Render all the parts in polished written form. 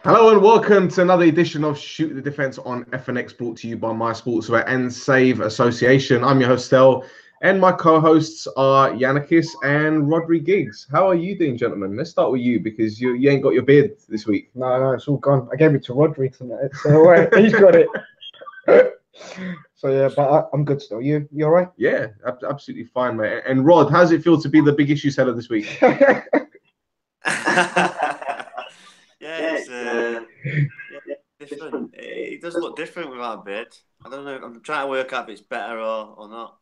Hello and welcome to another edition of Shoot the Defence on FNX, brought to you by My Sportswear and Save Association. I'm your host, Stel, and my co-hosts are Yiannakis and Rhodri Giggs. How are you doing, gentlemen? Let's start with you, because you ain't got your beard this week. No, it's all gone. I gave it to Rhodri tonight, so he's got it. So yeah, but I'm good still. You all right? Yeah, absolutely fine, mate. And Rod, how does it feel to be the big issue seller this week? It's different. It does look different without a beard. I don't know. I'm trying to work out if it's better or not.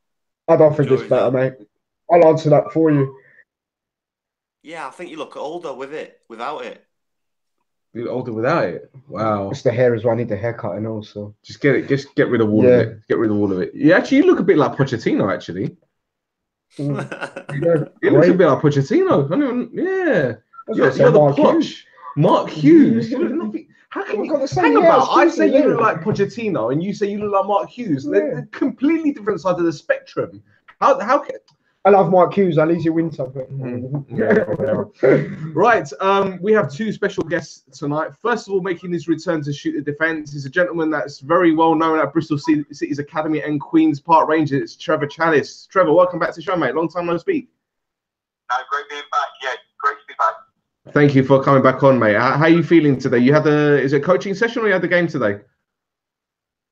I don't think it's better, mate. I'll answer that for you. Yeah, I think you look older with it, without it. You look older without it. Wow. It's the hair as well. I need the haircut and also. Just get it. Just get rid of all of it. Get rid of all of it. You look a bit like Pochettino, actually. You looks a bit like Pochettino. You're the Poch. Mark Hughes. You look nothing. How can you hang about? I say you look like Pochettino, and you say you look like Mark Hughes. They're completely different sides of the spectrum. How can? I love Mark Hughes. At least he wins something. Right. We have two special guests tonight. First of all, making his return to Shoot the Defence is a gentleman that's very well known at Bristol City's Academy and Queen's Park Rangers. It's Trevor Challis. Trevor, welcome back to the show, mate. Long time no speak. Great being back. Yeah, great to be back. Thank you for coming back on, mate. How are you feeling today? You had is it a coaching session or you had the game today?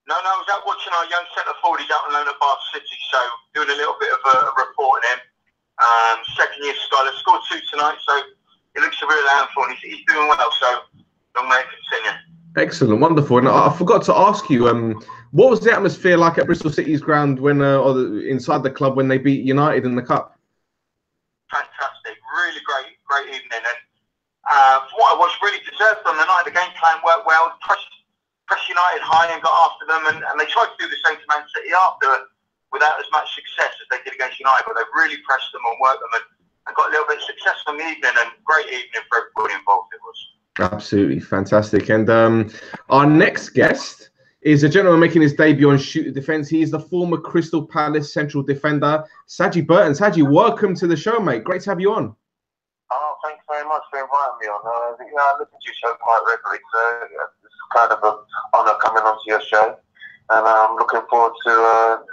No, I was out watching our young centre forward. He's out on loan at Bath City, so doing a little bit of a report on him. Second year scholar, scored 2 tonight, so he looks a real handful, and he's doing well, so long may it continue. Excellent, wonderful. And I forgot to ask you, what was the atmosphere like at Bristol City's ground when, inside the club when they beat United in the Cup? Fantastic, really great evening, and from what I watched, really deserved on the night. The game plan worked well, pressed United high and got after them, and they tried to do the same to Man City after, without as much success as they did against United, but they really pressed them and worked them and got a little bit of success on the evening, and great evening for everybody involved it was. Absolutely fantastic. And our next guest is a gentleman making his debut on Shoot the Defence. He is the former Crystal Palace central defender, Sagi Burton. Sagi, welcome to the show, mate. Great to have you on. Oh, thanks very much for inviting me on. I listen to your show quite regularly, so it's kind of an honour coming onto your show, and I'm looking forward to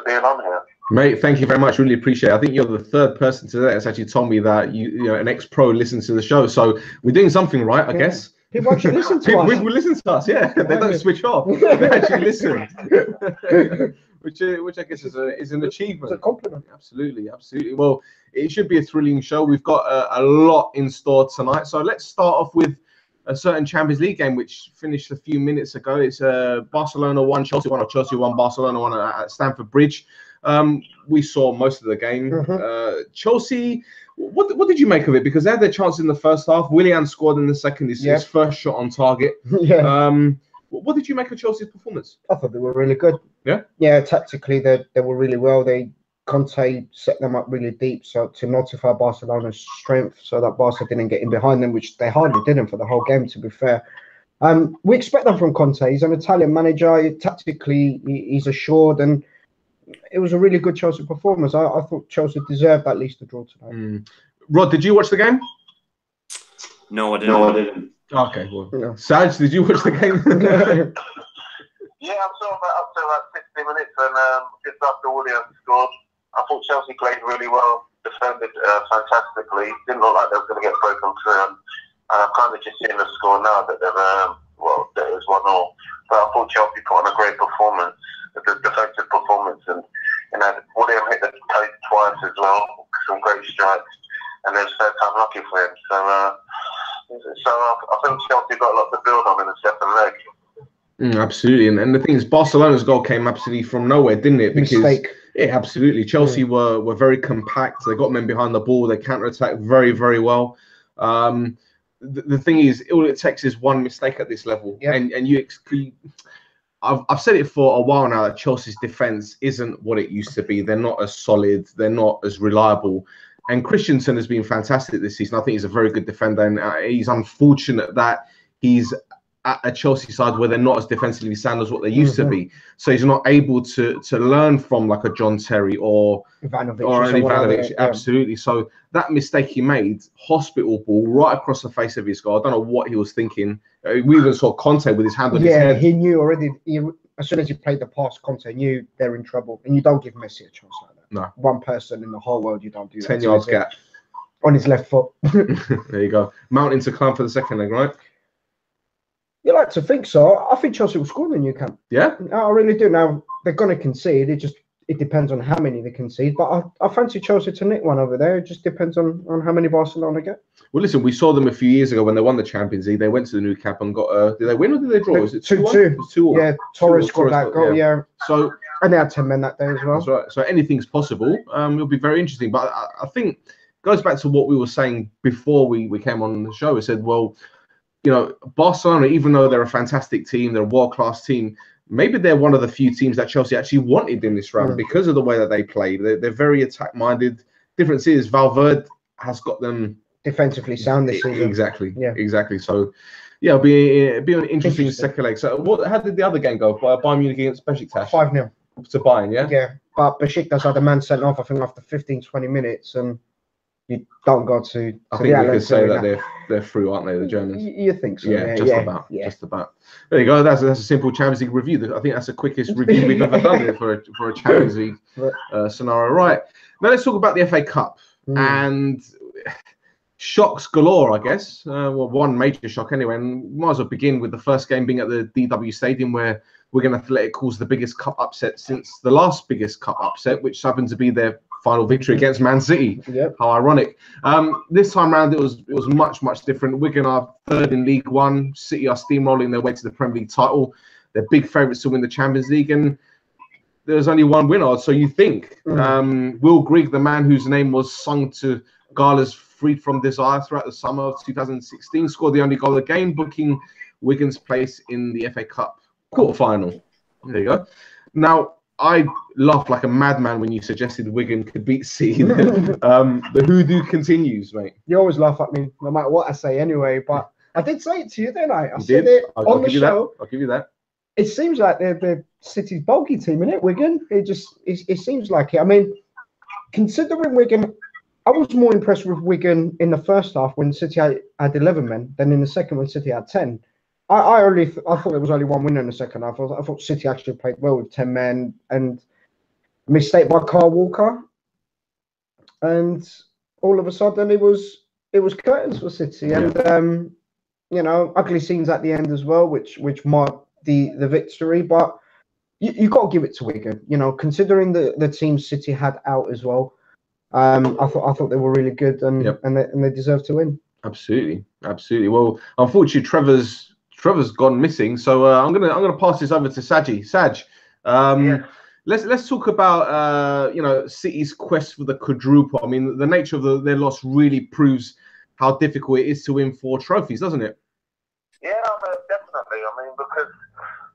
being on here. Mate, thank you very much. Really appreciate it. I think you're the third person today that's actually told me that you know an ex-pro listens to the show, so we're doing something right, I guess. People actually listen to us. People listen to us, yeah. They don't switch off. They actually listen. Which I guess is an achievement. It's a compliment. Absolutely. Well, it should be a thrilling show. We've got a lot in store tonight. So let's start off with a certain Champions League game which finished a few minutes ago. It's Barcelona 1, Chelsea 1, or Chelsea 1, Barcelona 1 at Stamford Bridge. We saw most of the game. Chelsea, what did you make of it? Because they had their chance in the first half. Willian scored in the second. His first shot on target. What did you make of Chelsea's performance? I thought they were really good. Yeah, tactically they were really well. Conte set them up really deep, so to notify Barcelona's strength, so that Barca didn't get in behind them, which they hardly didn't for the whole game, to be fair. We expect that from Conte. He's an Italian manager. Tactically, he's assured, and it was a really good Chelsea performance. I thought Chelsea deserved at least a draw tonight. Rod, did you watch the game? No, I didn't. Okay, well, Sag, did you watch the game? Yeah, I saw up to about 60 minutes, and just after William scored, I thought Chelsea played really well, defended fantastically. Didn't look like they were going to get broken through, and I'm kind of just seeing the score now that they've that it was 1-0. But I thought Chelsea put on a great performance, a defensive performance, and William hit the post twice as well, some great strikes, and it was third time lucky for him. So I think Chelsea got a lot to build on in the second leg. Absolutely, and the thing is, Barcelona's goal came absolutely from nowhere, didn't it? Because absolutely. Chelsea were very compact. They got men behind the ball. They counter-attacked very, very well. The thing is, all it takes is one mistake at this level, and I've said it for a while now that Chelsea's defense isn't what it used to be. They're not as solid. They're not as reliable. And Christensen has been fantastic this season. I think he's a very good defender, and he's unfortunate that he's at a Chelsea side where they're not as defensively sound as what they used to be. So he's not able to learn from like a John Terry or Ivanovic. Absolutely. So that mistake he made, hospital ball right across the face of his goal. I don't know what he was thinking. We even saw Conte with his hand on his head. He knew already. As soon as he played the pass, Conte knew they're in trouble. And you don't give Messi a chance like that. No. One person in the whole world, you don't do that. 10 yards gap. On his left foot. There you go. Mounting to climb for the second leg, right? You like to think so. I think Chelsea will score in the new camp. Yeah? I really do. Now, they're going to concede. It depends on how many they concede. But I fancy Chelsea to nick one over there. It just depends on how many Barcelona get. Well, listen, we saw them a few years ago when they won the Champions League. They went to the new camp and got did they win or did they draw? Was it 2-2? 2-2. Yeah, Torres scored that goal, yeah. So, and they had 10 men that day as well. That's right. So anything's possible. It'll be very interesting. But I think it goes back to what we were saying before we came on the show. We said, well, you know, Barcelona, even though they're a fantastic team, they're a world-class team, maybe they're one of the few teams that Chelsea actually wanted in this round because of the way that they played. They're very attack-minded. Difference is VARdy has got them defensively sound this season. Exactly. Yeah. Exactly. So, yeah, it'll be an interesting second leg. So, how did the other game go? Bayern Munich against Besiktas? 5-0 to Bayern. Yeah. Yeah, but Besiktas had a man sent off, I think, after 15-20 minutes, and you don't go to. I think we could say that they're through, aren't they, the Germans? You think so? Yeah, just about. There you go. That's a simple Champions League review. I think that's the quickest review we've ever done for a Champions League scenario. Right. Now let's talk about the FA Cup and shocks galore, I guess. Well, one major shock anyway. And might as well begin with the first game being at the DW Stadium, where Wigan Athletic caused the biggest cup upset since the last biggest cup upset, which happened to be their final victory against Man City. Yep. How ironic. This time round, it was much different. Wigan are third in League One. City are steamrolling their way to the Premier League title. They're big favourites to win the Champions League, and there's only one winner. So you think Will Grigg, the man whose name was sung to galas freed from desire throughout the summer of 2016, scored the only goal of the game, booking Wigan's place in the FA Cup quarter-final. There you go. Now, I laughed like a madman when you suggested Wigan could beat City. The hoodoo continues, mate. You always laugh at me, no matter what I say anyway, but I did say it to you, didn't I? I said it on the show. I'll give you that. It seems like they're City's bulky team, isn't it, Wigan? It seems like it. I mean, considering Wigan, I was more impressed with Wigan in the first half when City had 11 men than in the second when City had 10. I thought there was only one winner in the second half. I thought City actually played well with 10 men, and mistake by Kyle Walker, and all of a sudden it was curtains for City, and you know, ugly scenes at the end as well, which marked the victory. But you got to give it to Wigan, you know, considering the team City had out as well. I thought they were really good, and they deserve to win. Absolutely. Well, unfortunately, Trevor's gone missing, so I'm gonna pass this over to Sagi. Sag, let's talk about you know, City's quest for the quadruple. I mean, the nature of their loss really proves how difficult it is to win 4 trophies, doesn't it? Yeah, definitely. I mean, because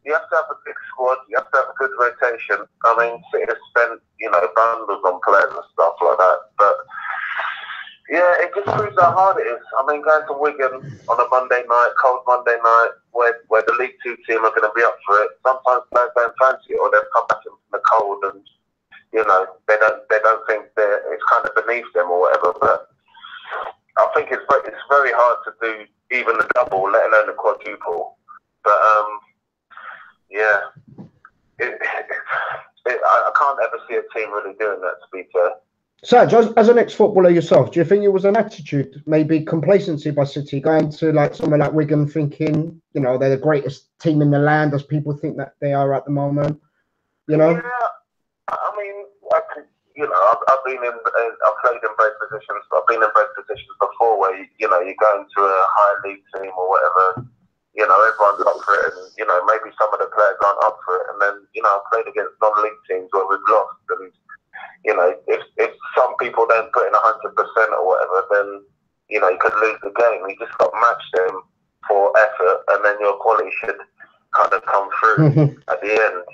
you have to have a big squad, you have to have a good rotation. I mean, City has spent, you know, bundles on players and stuff like that, but yeah, it just proves how hard it is. I mean, going to Wigan on a Monday night, cold Monday night, where the League 2 team are going to be up for it. Sometimes players don't fancy it, or they've come back in from the cold, and you know, they don't think that it's kind of beneath them or whatever. But I think it's very hard to do even the double, let alone the quadruple. But yeah, I can't ever see a team really doing that, to be fair. Serge, as an ex-footballer yourself, do you think it was an attitude, maybe complacency by City, going to like somewhere like Wigan thinking, you know, they're the greatest team in the land, as people think that they are at the moment? You know? Yeah, I mean, you know, I've played in both positions. I've been in both positions before, where you know, you go into a high league team or whatever. You know, everyone's up for it, and you know, maybe some of the players aren't up for it. And then, you know, I've played against non-league teams where we've lost, and you know, if some people don't put in 100% or whatever, then, you know, you could lose the game. You just got to match them for effort, and then your quality should kind of come through at the end.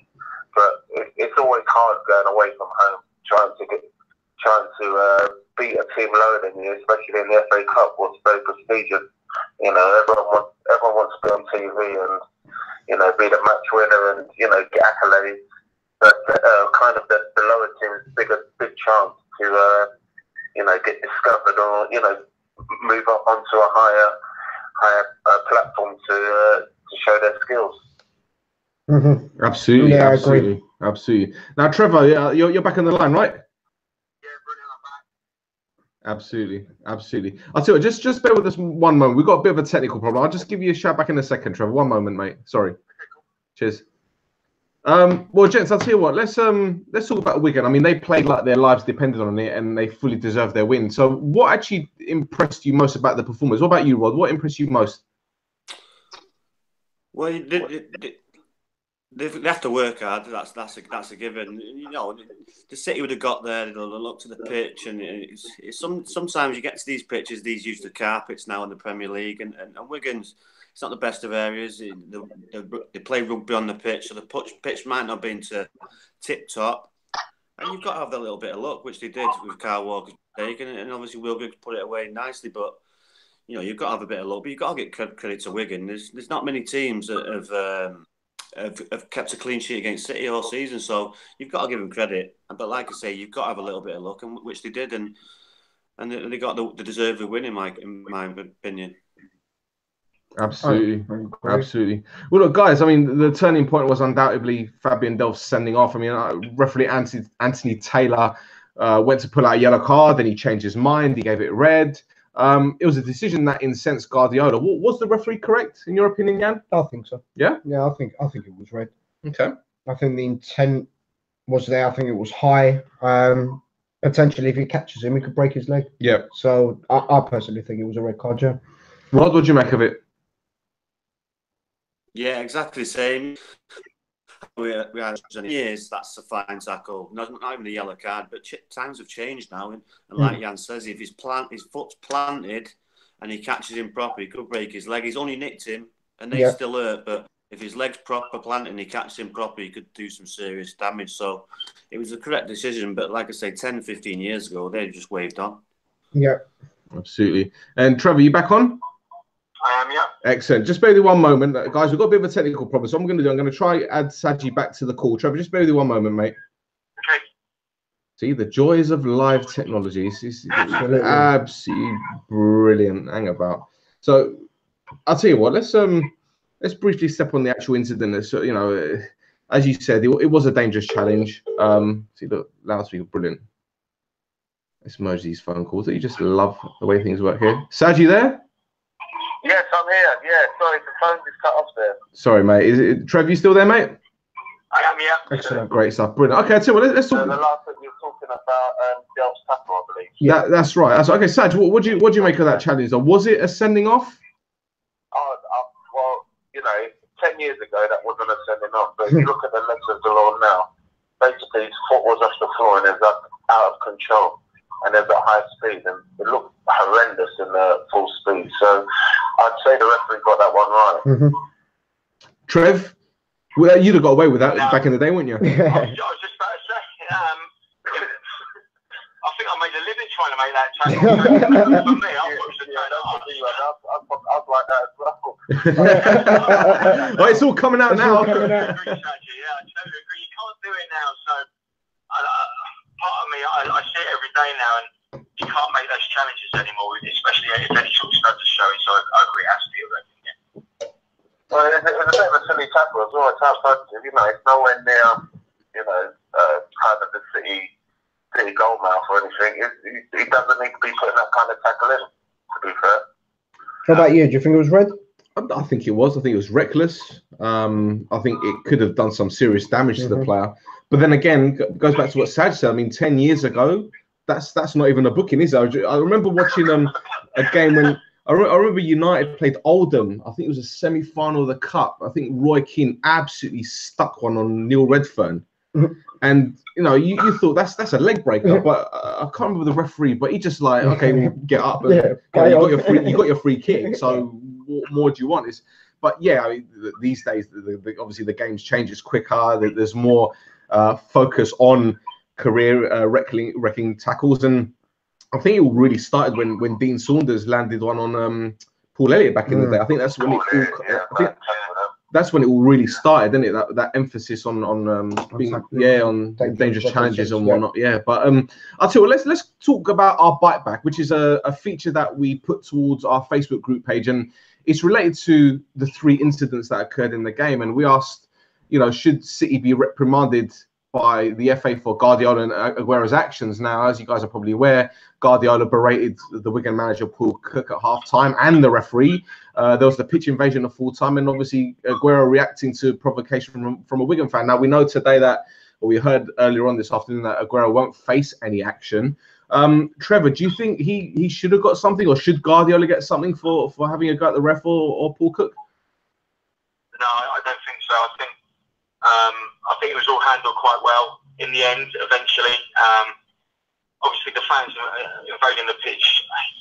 But it's always hard going away from home, trying to beat a team lower than you, especially in the FA Cup, what's very prestigious. You know, everyone wants to be on TV and, you know, be the match winner and, you know, get accolades. But kind of the lower teams, big chance to, you know, get discovered or, you know, move up onto a higher platform to show their skills. Mm-hmm. Absolutely, yeah, absolutely, I agree. absolutely. Now, Trevor, you're back on the line, right? Yeah, brilliant. I'm back. Absolutely, absolutely. I'll tell you, just bear with us one moment. We've got a bit of a technical problem. I'll just give you a shout back in a second, Trevor. One moment, mate. Sorry. Okay, cool. Cheers. Well, gents, I'll tell you what. Let's talk about Wigan. I mean, they played like their lives depended on it, and they fully deserved their win. So, what actually impressed you most about the performance? What about you, Rod? What impressed you most? Well, they have to work hard. That's a given. You know, the City would have got there. They looked at the pitch, and sometimes you get to these pitches. These use the carpets now in the Premier League, and Wigan's. It's not the best of areas. They play rugby on the pitch, so the pitch might not have been to tip top. And you've got to have that little bit of luck, which they did with Kyle Walker's mistake, and obviously Will Griggs put it away nicely. But you know, you've got to have a bit of luck. But you've got to get credit to Wigan. There's not many teams that have kept a clean sheet against City all season, so you've got to give them credit. But like I say, you've got to have a little bit of luck, and which they did, and they got the deserved win in my opinion. Absolutely, absolutely. Well, look, guys. I mean, the turning point was undoubtedly Fabian Delph sending off. I mean, referee Anthony Taylor went to pull out a yellow card, then he changed his mind. He gave it red. It was a decision that incensed Guardiola. Was the referee correct in your opinion, Jan? I think so. Yeah. Yeah, I think it was red. Okay. I think the intent was there. I think it was high. Potentially, if he catches him, he could break his leg. Yeah. So I personally think it was a red card. Yeah. Rod, what do you make of it? Yeah, exactly the same. We had years. That's a fine tackle. Not even a yellow card, but times have changed now. And like Jan says, if his foot's planted and he catches him properly, he could break his leg. He's only nicked him, and they still hurt. But if his leg's proper planted and he catches him properly, he could do some serious damage. So it was the correct decision. But like I say, 10, 15 years ago, they just waved on. Yeah, absolutely. And Trevor, you back on? I am, yeah. Excellent. Just bear with me one moment, guys. We've got a bit of a technical problem, so what I'm going to try add Sagi back to the call. Trevor, just bear with me one moment, mate. Okay. See the joys of live technology. It's absolutely brilliant. Hang about. So I'll tell you what. Let's briefly step on the actual incident. So, you know, as you said, it was a dangerous challenge. See the loudspeaker, brilliant. Let's merge these phone calls. You just love the way things work here. Sagi there? Yes, I'm here. Yeah, sorry, the phone is cut off there. Sorry, mate. Trev, you still there, mate? I am, yeah. Excellent, great stuff, brilliant. Okay, so let's talk. The last thing you were talking about, Delph's tackle, I believe. Yeah, that's right. Okay, Saj, what do you make of that challenge? Though, was it a sending off? Well, you know, 10 years ago that wasn't a sending off. But if you look at the legs of the law now, basically his foot was off the floor and it was out of control. And there's at high speed, and it looked horrendous in the full speed. So I'd say the referee got that one right. Mm-hmm. Trev, well, you'd have got away with that back in the day, wouldn't you? I was just about to say, I think I made a living trying to make that challenge. For me, I was like that as well. Oh, it's all coming out now. Yeah, I totally agree. You can't do it now, so part of me, I see it every day now, and you can't make those challenges anymore, especially if any sort of stuff is showing. So I agree, it has to be a record. Yeah. Well, it's a bit of a silly tackle as well. It's outside, you know, it's nowhere near, you know, kind of the city goal mouth or anything. He doesn't need to be putting that kind of tackle in, to be fair. How about you? Do you think it was red? I think it was. I think it was reckless. I think it could have done some serious damage to the player. But then again, goes back to what Saj said. I mean, 10 years ago, that's not even a booking, is it? I remember watching a game when I remember United played Oldham. I think it was a semi-final of the Cup. I think Roy Keane absolutely stuck one on Neil Redfern. And you know, you thought that's a leg breaker, but I can't remember the referee. But he just like, okay, well, get up. And, you got your free kick. So what more do you want? But yeah, I mean, these days, obviously the game's changes quicker. There's more focus on career wrecking tackles, and I think it all really started when Dean Saunders landed one on Paul Elliott back in the day. I think that's when that's when it all really started, didn't it? That emphasis on being on dangerous challenges and whatnot. Yeah, but I'll tell you what, let's talk about our bite back, which is a feature that we put towards our Facebook group page, and it's related to the 3 incidents that occurred in the game. And we asked, you know, should City be reprimanded by the FA for Guardiola and Aguero's actions? Now, as you guys are probably aware, Guardiola berated the Wigan manager Paul Cook at half-time and the referee. There was the pitch invasion at full-time, and obviously Aguero reacting to provocation from a Wigan fan. Now, we know today that, or we heard earlier on this afternoon, that Aguero won't face any action. Trevor, do you think he should have got something, or should Guardiola get something for having a go at the ref or Paul Cook? No, I don't think so. I think it was all handled quite well in the end, eventually. Obviously, the fans invading the pitch,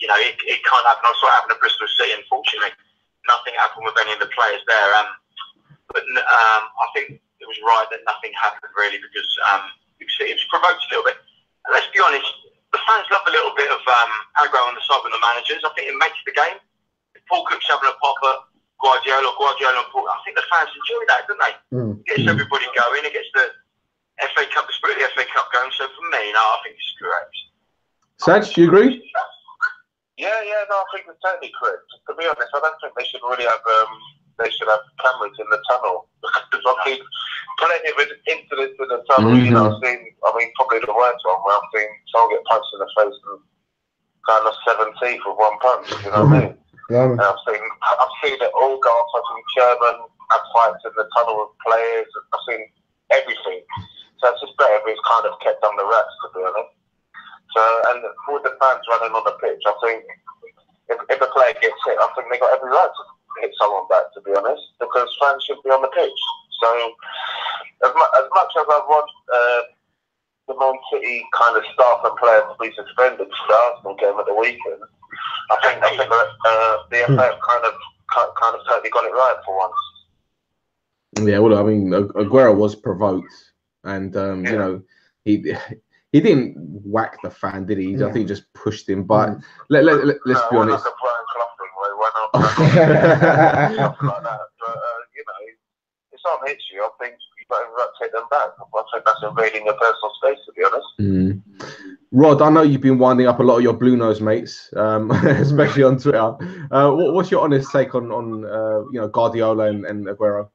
you know, it can't happen. I saw it happen at Bristol City, unfortunately. Nothing happened with any of the players there. But I think it was right that nothing happened, really, because it was provoked a little bit. And let's be honest, the fans love a little bit of aggro on the side with the managers. I think it makes the game. If Paul Cook's having a pop at Guardiola and Paul, I think the fans enjoy that, don't they? It gets everybody going. It gets the FA Cup, the spirit of the FA Cup going. So for me, no, I think it's correct. Sagi, do you agree? Yeah, no, I think it's totally correct. To be honest, I don't think they should really have cameras in the tunnel, because I've seen plenty of incidents in the tunnel. You know, probably the worst one where I've seen someone get punched in the face and kind of 7 teeth with 1 punch. You know what I mean? And I've seen it all go off. I've seen chairmen have fights in the tunnel with players. I've seen everything. So it's just better if it's kind of kept under wraps, to be honest. So, and with the fans running on the pitch, I think if a player gets hit, I think they got every right to hit someone back, to be honest, because fans should be on the pitch. So, as much as I want the Man City kind of staff and players to be suspended for the Arsenal game at the weekend, I think the FA kind of totally got it right for once. Yeah, well, I mean, Aguero was provoked, and you know, he didn't whack the fan, did he? I think he just pushed him. But let's be honest. Like a Brian Clough thing, where he went up something like that. But you know, if someone hits you, I think you better take them back. I think that's invading your personal space, to be honest. Rod, I know you've been winding up a lot of your Blue Nose mates, especially on Twitter. What's your honest take on you know, Guardiola and Aguero?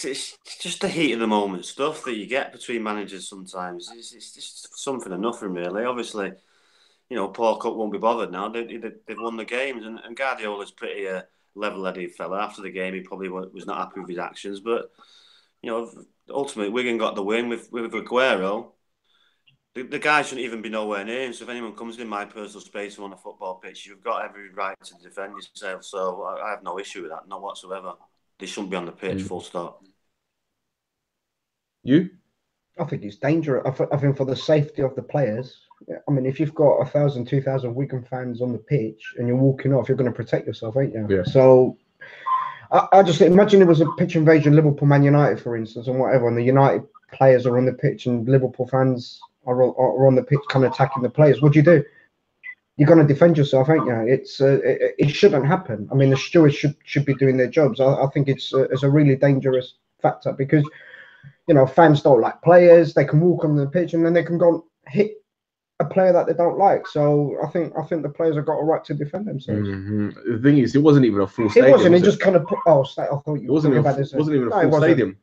It's just the heat of the moment stuff that you get between managers sometimes. It's just something or nothing, really. Obviously, you know, Paul Cook won't be bothered now. They've won the games, and Guardiola's pretty level-headed fella. After the game, he probably was not happy with his actions, but you know, ultimately, Wigan got the win with Aguero. The guy shouldn't even be nowhere near him. So if anyone comes in my personal space on a football pitch, you've got every right to defend yourself. So I have no issue with that, not whatsoever. They shouldn't be on the pitch, full stop. You? I think it's dangerous. I think for the safety of the players. I mean, if you've got 1,000, 2,000 Wigan fans on the pitch and you're walking off, you're going to protect yourself, ain't you? Yeah. So I just imagine it was a pitch invasion, Liverpool, Man United, for instance, and whatever, and the United players are on the pitch and Liverpool fans are on the pitch kind of attacking the players. What do? You're going to defend yourself, ain't you? It shouldn't happen. I mean, the stewards should be doing their jobs. I think it's a really dangerous factor, because, you know, fans don't like players. They can walk on the pitch and then they can go and hit a player that they don't like. So I think the players have got a right to defend themselves. The thing is, it wasn't even a full stadium. It wasn't. It just kind of put. Oh, I thought you. It wasn't even a full stadium.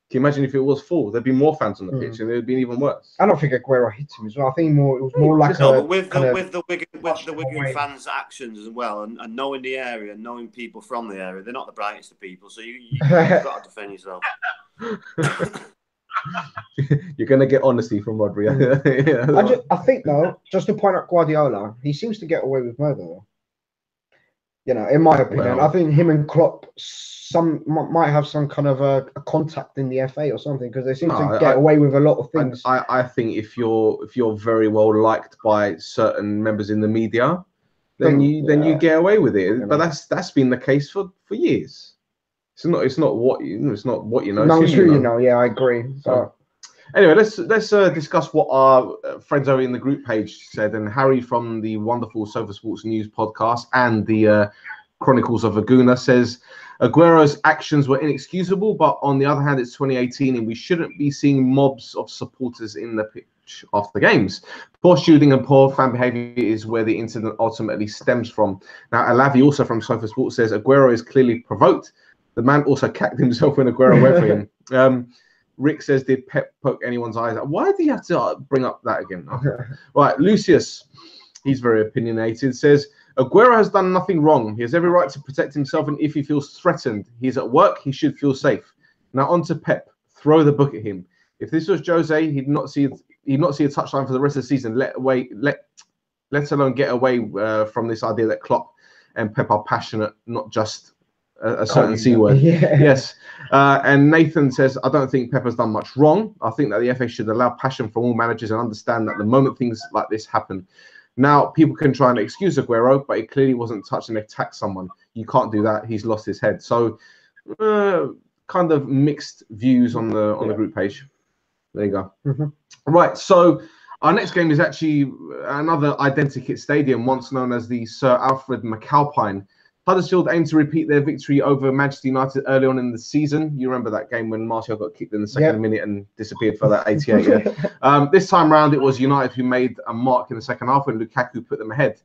Can you imagine if it was full? There'd be more fans on the pitch, and it would be even worse. I don't think Aguero hit him as well. I think it was more like with the Wigan fans' actions as well, and knowing the area, knowing people from the area, they're not the brightest of people, so you've got to defend yourself. You're going to get honesty from Rhodri. I think, though, just to point out Guardiola, he seems to get away with murder. You know, in my opinion, I think him and Klopp might have some kind of a contact in the FA or something, because they seem to get away with a lot of things. I think if you're very well liked by certain members in the media, then you get away with it. But that's been the case for years. It's not what you know. No, it's who you know. Yeah, I agree. So, Anyway, let's discuss what our friends over in the group page said. And Harry from the wonderful Sofa Sports News podcast and the Chronicles of Aguna says Aguero's actions were inexcusable, but on the other hand, it's 2018 and we shouldn't be seeing mobs of supporters in the pitch after games. Poor shooting and poor fan behaviour is where the incident ultimately stems from. Now, Alavi, also from Sofa Sports, says Aguero is clearly provoked. The man also cacked himself when Aguero went for him. Rick says, did Pep poke anyone's eyes out? Why do you have to bring up that again? Right, Lucius, he's very opinionated, says, Aguero has done nothing wrong. He has every right to protect himself, and if he feels threatened, he's at work, he should feel safe. Now on to Pep. Throw the book at him. If this was Jose, he'd not see a touchline for the rest of the season, let alone get away from this idea that Klopp and Pep are passionate, not just a certain C word. Yeah. Yes. And Nathan says, I don't think Pep has done much wrong. I think that the FA should allow passion from all managers and understand that the moment things like this happen. Now, people can try and excuse Aguero, but he clearly wasn't touched and attacked someone. You can't do that. He's lost his head. So, kind of mixed views on the group page. There you go. Right. So, our next game is actually another identikit stadium, once known as the Sir Alfred McAlpine. Huddersfield aim to repeat their victory over Manchester United early on in the season. You remember that game when Martial got kicked in the second minute and disappeared for that 88. This time round, it was United who made a mark in the second half when Lukaku put them ahead.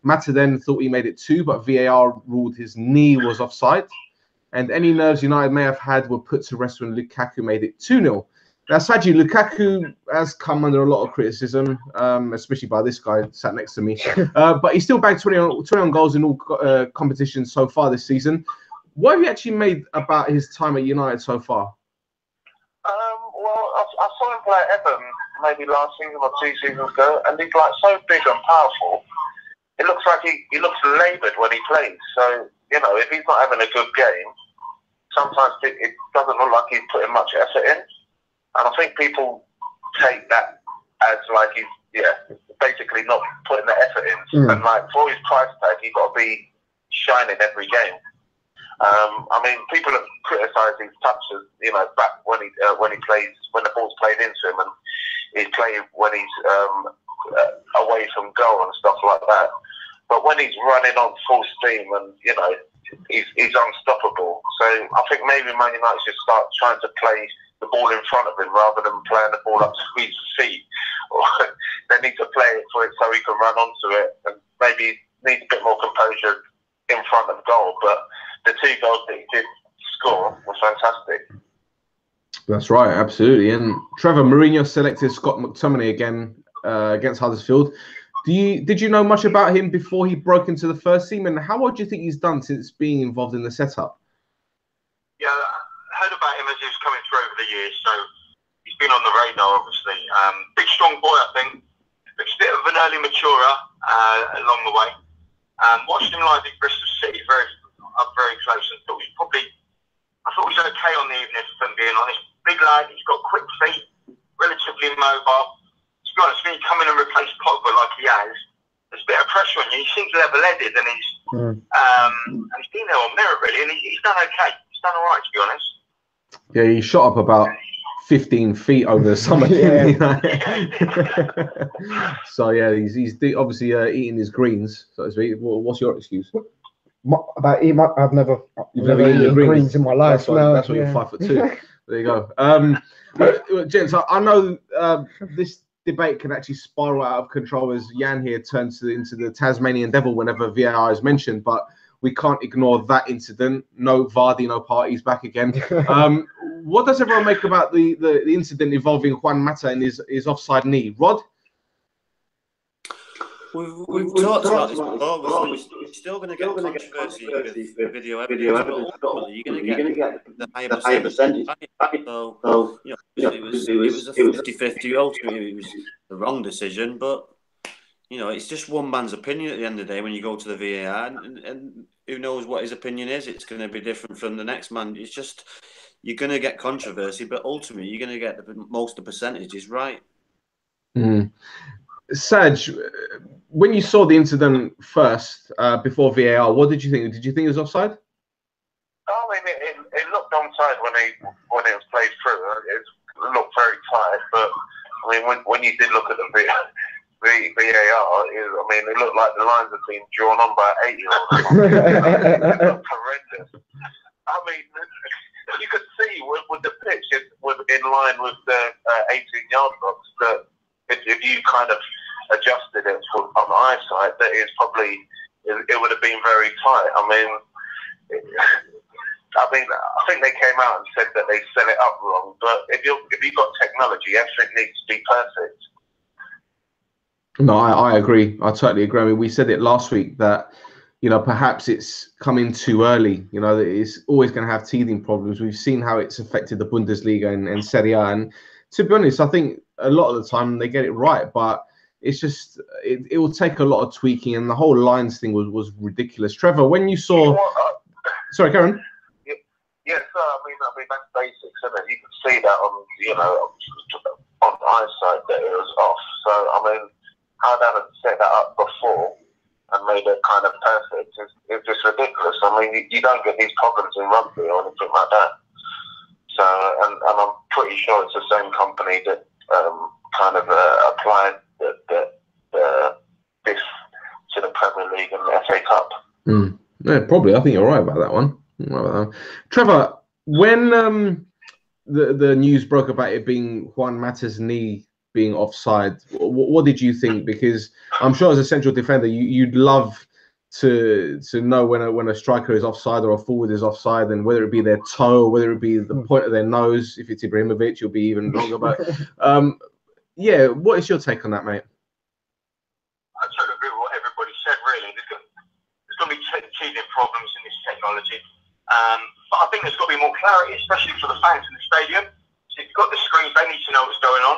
Mata then thought he made it 2, but VAR ruled his knee was offside. And any nerves United may have had were put to rest when Lukaku made it 2-0. Now, Sagi, Lukaku has come under a lot of criticism, especially by this guy sat next to me. But he still bagged 21 goals in all competitions so far this season. What have you actually made about his time at United so far? Well, I saw him play at Everton maybe last season or 2 seasons ago, and he's like so big and powerful. It looks like he looks laboured when he plays. So, you know, if he's not having a good game, sometimes it doesn't look like he's putting much effort in. And I think people take that as like he's, basically not putting the effort in. And like for his price tag, he's got to be shining every game. I mean, people have criticised his touches, you know, back when he plays, when the ball's played into him, and he's playing when he's away from goal and stuff like that. But when he's running on full steam and, you know, he's unstoppable. So I think maybe Man United should start trying to play the ball in front of him rather than playing the ball up to his feet. They need to play it for it so he can run onto it, and maybe need a bit more composure in front of goal. But the 2 goals that he did score were fantastic. That's right, absolutely. And Trevor, Mourinho selected Scott McTominay again against Huddersfield. Did you know much about him before he broke into the first team, and how well do you think he's done since being involved in the setup? Yeah, I heard about him as he was coming through over the years, so he's been on the radar, obviously. Big, strong boy, I think. Looks a bit of an early maturer along the way. Watched him live at Bristol City very close, and thought I thought he was okay on the evening, if I'm being honest. Big lad, he's got quick feet, relatively mobile. To be honest, when you come in and replace Pogba like he has, there's a bit of pressure on you. He seems level-headed, and he's been there on merit, really, and he's done okay. He's done all right, to be honest. Yeah, he shot up about 15 feet over the summer. So yeah, he's obviously eating his greens, so to speak. What's your excuse? About eating, I've never eaten greens in my life. That's why you're 5'2". There you go. Gents, I know this debate can actually spiral out of control as Jan here turns into the Tasmanian devil whenever VAR is mentioned, but we can't ignore that incident. No VARdy, no parties back again. What does everyone make about the incident involving Juan Mata and his offside knee? Rod? We've talked about this before. We're still going to get controversy with video evidence, but ultimately you're going to get the higher percentage. So, you know, it was a 50-50. Ultimately, it was the wrong decision, but you know, it's just one man's opinion at the end of the day when you go to the VAR, and who knows what his opinion is. It's going to be different from the next man. It's just, you're going to get controversy, but ultimately you're going to get most of the percentages right. Saj, when you saw the incident first, before VAR, what did you think? Did you think it was offside? I mean, it looked onside when it was played through. It's looked very tight. But I mean, when you did look at the VAR, I mean, it looked like the lines had been drawn on by an 8-year-old. It looked horrendous. I mean, you could see with the pitch in line with the 18-yard box that if you kind of adjusted it on the eyesight, that it would have been very tight. I think they came out and said that they set it up wrong. But if you've got technology, everything needs to be perfect. No, I agree. I totally agree. I mean, we said it last week that, you know, perhaps it's coming too early. You know, it's always going to have teething problems. We've seen how it's affected the Bundesliga and Serie A. And to be honest, I think a lot of the time they get it right, but it's just it will take a lot of tweaking. And the whole lines thing was ridiculous. Trevor, when you saw, sorry, Karen. Yes, I mean that's basics, isn't it? You can see that on eyesight that it was off. So I mean, how they haven't set that up before and made it kind of perfect is just ridiculous. I mean, you don't get these problems in rugby or anything like that. So, and I'm pretty sure it's the same company that kind of applied this to the Premier League and the FA Cup. Yeah, probably. I think you're right about that one. Trevor, when the news broke about it being Juan Mata's knee being offside, what did you think? Because I'm sure as a central defender, you'd love to know when a striker is offside or a forward is offside, and whether it be their toe or whether it be the point of their nose. If it's Ibrahimovic, you'll be even longer. But yeah, what is your take on that, mate? I totally agree with what everybody said. Really, there's going to be teething problems in this technology. But I think there's got to be more clarity, especially for the fans in the stadium. So if you've got the screens, they need to know what's going on.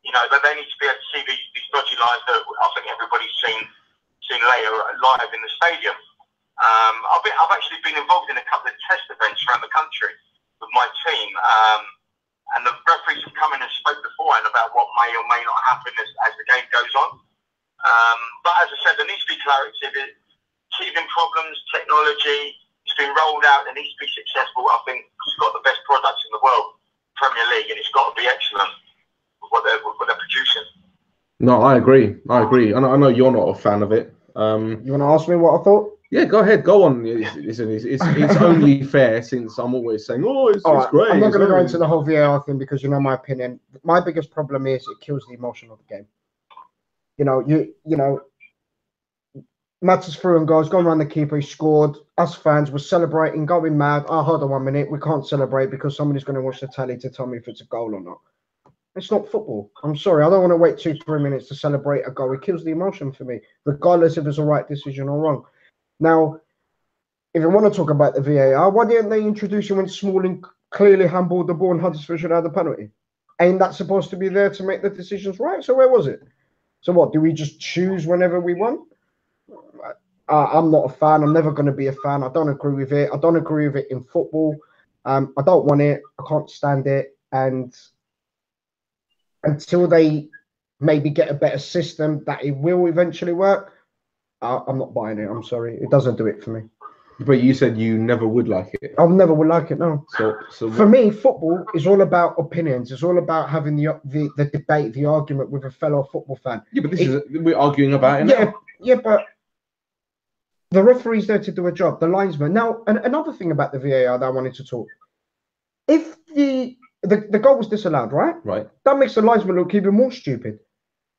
You know, but they need to be able to see these dodgy lines that I think everybody's seen later live in the stadium. I've actually been involved in a couple of test events around the country with my team, and the referees have come in and spoke beforehand about what may or may not happen as the game goes on. But as I said, there needs to be clarity. Teething problems, technology, it's been rolled out, it needs to be successful. I think it's got the best products in the world, Premier League, and it's got to be excellent with what they're producing. No, I agree. I know you're not a fan of it. You want to ask me what I thought? Yeah, go ahead. Go on. It's only fair, since I'm always saying, oh, it's great. I'm not going to go into the whole VAR thing because you know my opinion. My biggest problem is it kills the emotion of the game. You know, Matters through and goes, gone around the keeper, he scored. Us fans were celebrating, going mad. Oh, hold on 1 minute, we can't celebrate because somebody's going to watch the tally to tell me if it's a goal or not. It's not football. I'm sorry, I don't want to wait 2-3 minutes to celebrate a goal. It kills the emotion for me, regardless if it's a right decision or wrong. Now, if you want to talk about the VAR, why didn't they introduce it when Smalling clearly handballed the ball and Huddersfield should have the penalty? Ain't that supposed to be there to make the decisions right? So where was it? So what, do we just choose whenever we want? I'm not a fan. I'm never going to be a fan. I don't agree with it. I don't agree with it in football. I don't want it. I can't stand it. And until they maybe get a better system that it will eventually work, I'm not buying it. I'm sorry. It doesn't do it for me. But you said you never would like it. I never would like it, no. So for me, football is all about opinions. It's all about having the debate, the argument with a fellow football fan. Yeah, but we're arguing about it. Yeah, but the referee's there to do a job, the linesman. Now, another thing about the VAR that I wanted to talk. If the goal was disallowed, right? Right. That makes the linesman look even more stupid.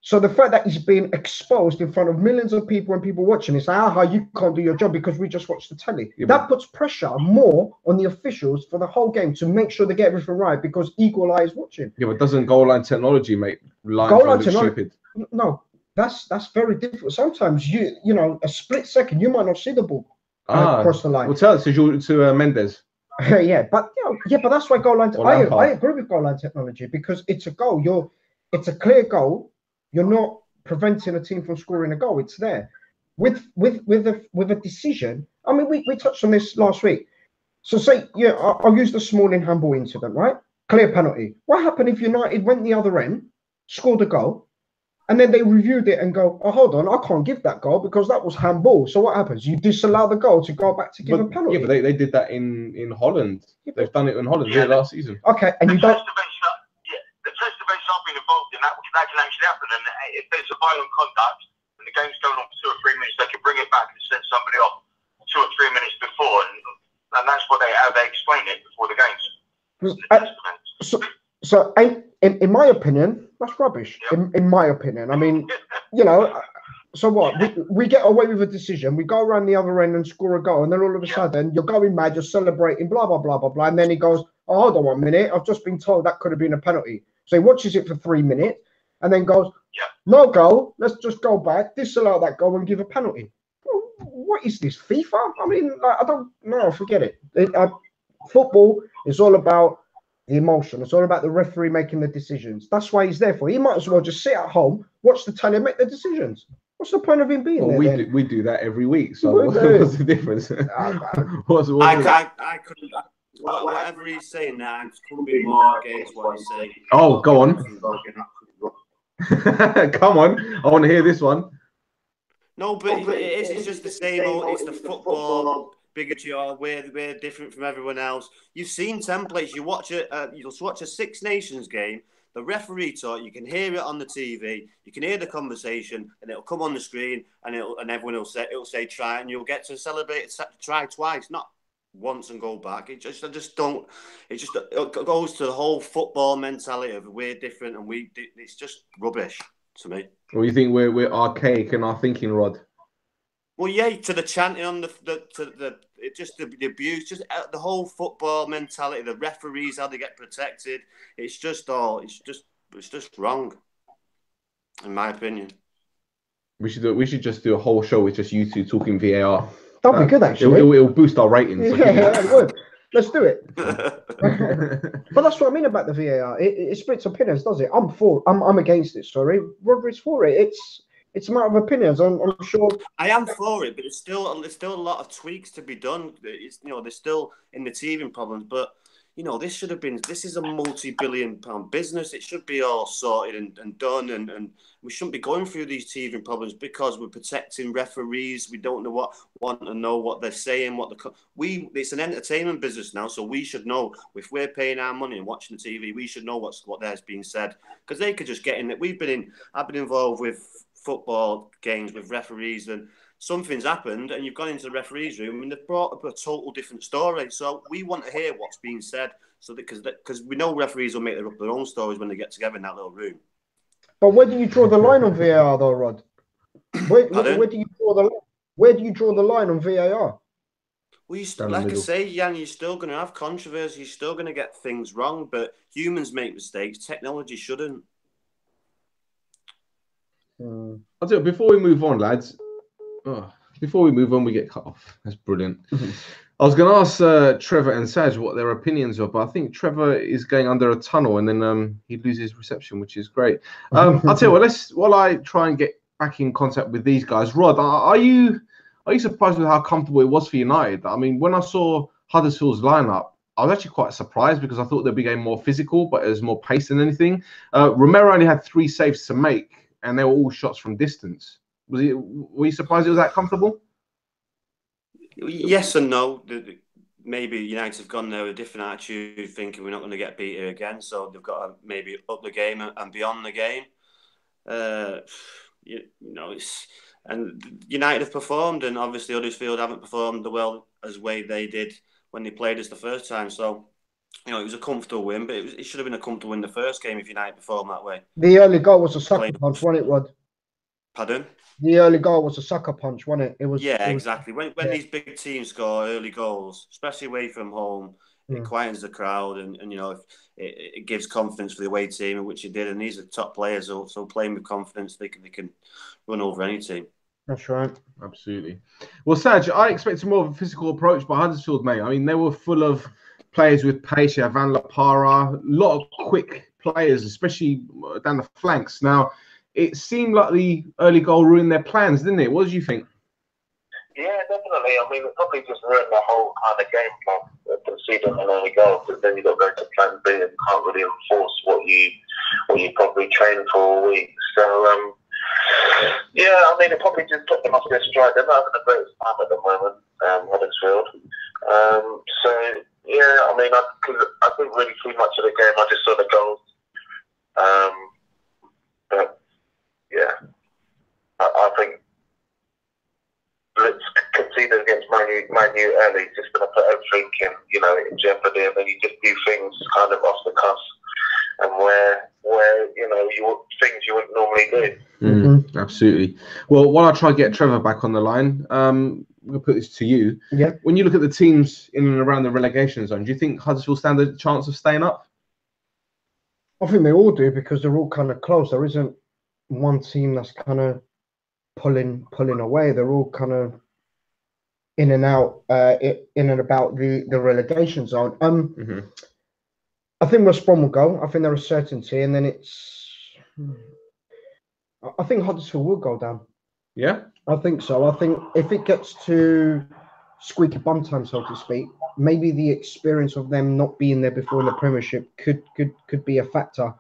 So the fact that he's being exposed in front of millions of people and people watching, it's like, you can't do your job because we just watched the telly. Yeah, that puts pressure more on the officials for the whole game to make sure they get everything right because eagle eye is watching. Yeah, but doesn't goal line technology make lines look stupid? No, that's very difficult. Sometimes you know a split second you might not see the ball across the line. Well, tell it to Mendes. Yeah, but that's why goal line. I agree with goal line technology because it's a goal. It's a clear goal. You're not preventing a team from scoring a goal. It's there. With a decision. I mean, we touched on this last week. So say, I'll use the Smalling handball incident, right? Clear penalty. What happened if United went the other end, scored a goal, And then they reviewed it and go, oh, hold on, I can't give that goal because that was handball. So what happens? You disallow the goal to go back to give a penalty. Yeah, but they did that in Holland. They've done it in Holland last season. Okay, and you don't. The test events I've been involved in, that can actually happen. And if there's a violent conduct and the game's going on for 2 or 3 minutes, they can bring it back and send somebody off 2 or 3 minutes before. And that's what how they explain it before the games. So in my opinion, that's rubbish. Yep. In my opinion, I mean, you know, so what? We get away with a decision. We go around the other end and score a goal, and then all of a sudden you're going mad, you're celebrating, blah blah blah blah blah, and then he goes, "Oh, hold on 1 minute, I've just been told that could have been a penalty." So he watches it for 3 minutes, and then goes, "No goal. Let's just go back, disallow that goal, and give a penalty." Well, what is this, FIFA? I mean, I don't know. Forget it. Football is all about the emotion. It's all about the referee making the decisions. That's why he's there for. He might as well just sit at home, watch the telly, and make the decisions. What's the point of him being there? We do that every week. So what's the difference? I couldn't. Whatever he's saying now, I couldn't be more against what he's saying. Oh, go on. Come on. I want to hear this one. No, but it's just the same old. It's the football bigotry. We're different from everyone else. You've seen templates. You'll watch a Six Nations game. The referee talk. You can hear it on the TV. You can hear the conversation, and it'll come on the screen, and everyone will say try, and you'll get to celebrate try twice, not once and go back. It goes to the whole football mentality of we're different and it's just rubbish to me. Well, you think we're archaic in our thinking, Rod? Well, yeah, to the chanting on the abuse, just the whole football mentality, the referees, how they get protected. It's just wrong, in my opinion. We should just do a whole show with just you two talking VAR. That'd be good, actually. It'll boost our ratings. Yeah, it would. Let's do it. But that's what I mean about the VAR. It splits opinions, does it? I'm against it. Sorry, Rhodri's for it. It's a matter of opinions. I'm sure. I am for it, but there's still a lot of tweaks to be done. There's still in the teething problems, but this is a multi-billion-pound business. It should be all sorted and done, and we shouldn't be going through these teething problems because we're protecting referees. We don't want to know what they're saying. It's an entertainment business now, so we should know if we're paying our money and watching the TV. We should know what there's being said because they could just get in it. I've been involved with football games with referees and something's happened and you've gone into the referee's room and they've brought up a total different story. So we want to hear what's being said because we know referees will make their own stories when they get together in that little room. But where do you draw the line on VAR though, Rod? Where do you draw the line on VAR? Well, like I say, Jan, you're still going to have controversy. You're still going to get things wrong, but humans make mistakes. Technology shouldn't. I'll tell you, before we move on, lads. Before we move on, we get cut off. That's brilliant. I was going to ask Trevor and Sag what their opinions are, but I think Trevor is going under a tunnel and then he loses reception, which is great. I'll tell you what, while I try and get back in contact with these guys. Rod, are you surprised with how comfortable it was for United? I mean, when I saw Huddersfield's lineup, I was actually quite surprised because I thought they'd be getting more physical, but it was more pace than anything. Romero only had 3 saves to make, and they were all shots from distance. Were you surprised it was that comfortable? Yes and no. Maybe United have gone there with a different attitude, thinking we're not going to get beat here again, so they've got to maybe up the game and beyond the game. And United have performed, and obviously Huddersfield haven't performed the well as way they did when they played us the first time. So, it was a comfortable win, but it should have been a comfortable win the first game if United performed that way. The early goal was a sucker punch, wasn't it, Rod? Pardon? The early goal was a sucker punch, wasn't it? Exactly. When these big teams score early goals, especially away from home, it quietens the crowd, and it gives confidence for the away team, which it did. And these are top players, so playing with confidence, they can run over any team. That's right. Absolutely. Well, Sag, I expected more of a physical approach by Huddersfield, mate. I mean, they were full of players with pace. Yeah, Van La Parra, a lot of quick players, especially down the flanks. Now, it seemed like the early goal ruined their plans, didn't it? What did you think? Yeah, definitely. I mean, it probably just ruined the whole kind of game plan, conceding an early goal, because then you've got to go to plan B and can't really enforce what you what you probably train for all week. So, yeah, I mean, it probably just put them off their stride. They're not having the greatest time at the moment, Huddersfield. So, yeah, I mean, I didn't really see much of the game. I just saw the goals. But, yeah, I think let's concede against Man U early. Just going to put everything in jeopardy, and then you just do things kind of off the cuff, and where things you wouldn't normally do. Absolutely. Well, while I try to get Trevor back on the line, I'm going to put this to you. Yeah. When you look at the teams in and around the relegation zone, do you think Huddersfield stand a chance of staying up? I think they all do, because they're all kind of close. There isn't one team that's kind of pulling away. They're all kind of in and out, in and about the relegation zone. I think West Brom will go. I think they're a certainty, and then I think Huddersfield will go down. Yeah, I think so. I think if it gets to squeaky bum time, so to speak, maybe the experience of them not being there before in the Premiership could be a factor.